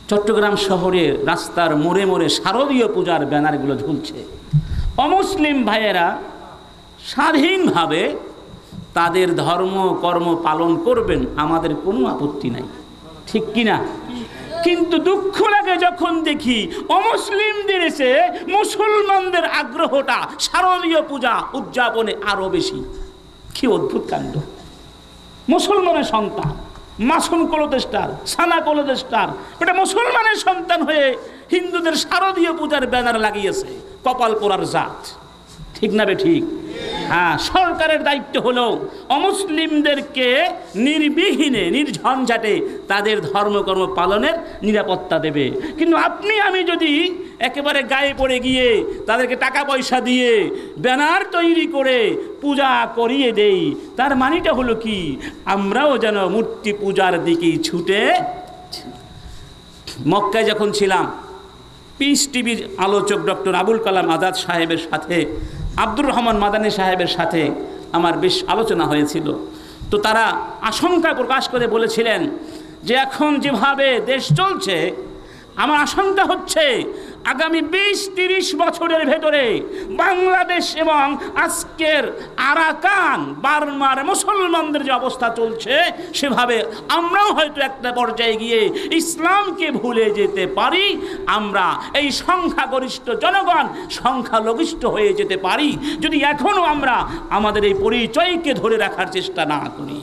চট্টগ্রাম শহরে রাস্তার মোড়ে মোড়ে শারদীয় পূজার ব্যানারগুলো ঝুলছে। অমুসলিম ভাইয়েরা স্বাধীনভাবে তাদের ধর্ম কর্ম পালন করবেন, আমাদের কোনো আপত্তি নাই, ঠিক কিনা? কিন্তু দুঃখ লাগে যখন দেখি অমুসলিমদের এসে মুসলমানদের আগ্রহটা শারদীয় পূজা উদযাপনে আরো বেশি। কি অদ্ভুত কাণ্ড! মুসলমানের সন্তান, মাসুম কলদেষ্টার, সানা কলদেষ্টার, এটা মুসলমানের সন্তান হয়ে হিন্দুদের শারদীয় পূজার ব্যানার লাগিয়েছে। কপাল পোড়ার জাত, ঠিক না বে ঠিক? হ্যাঁ, সরকারের দায়িত্ব হলো অমুসলিমদেরকে নির্বিঘ্নে নির্ঝঞ্ঝাটে তাদের ধর্মকর্ম পালনের নিরাপত্তা দেবে। কিন্তু আপনি আমি যদি একেবারে গায়ে পড়ে গিয়ে তাদেরকে টাকা পয়সা দিয়ে ব্যানার তৈরি করে পূজা করিয়ে দেই, তার মানেটা হলো কি? আমরাও যেন মূর্তি পূজার দিকেই ছুটে। মক্কায় যখন ছিলাম, পিস টিভির আলোচক ডক্টর আবুল কালাম আজাদ সাহেবের সাথে, আব্দুর রহমান মাদানী সাহেবের সাথে আমার বেশ আলোচনা হয়েছিল। তো তারা আশঙ্কা প্রকাশ করে বলেছিলেন যে এখন যেভাবে দেশ চলছে, আমার আশঙ্কা হচ্ছে আগামী 20-30 বছরের ভেতরে বাংলাদেশ এবং আজকের আরাকান বার্মার মুসলমানদের যে অবস্থা চলছে, সেভাবে আমরাও হয়তো একটা পর্যায়ে গিয়ে ইসলামকে ভুলে যেতে পারি। আমরা এই সংখ্যাগরিষ্ঠ জনগণ সংখ্যালঘিষ্ঠ হয়ে যেতে পারি যদি এখনও আমরা আমাদের এই পরিচয়কে ধরে রাখার চেষ্টা না করি।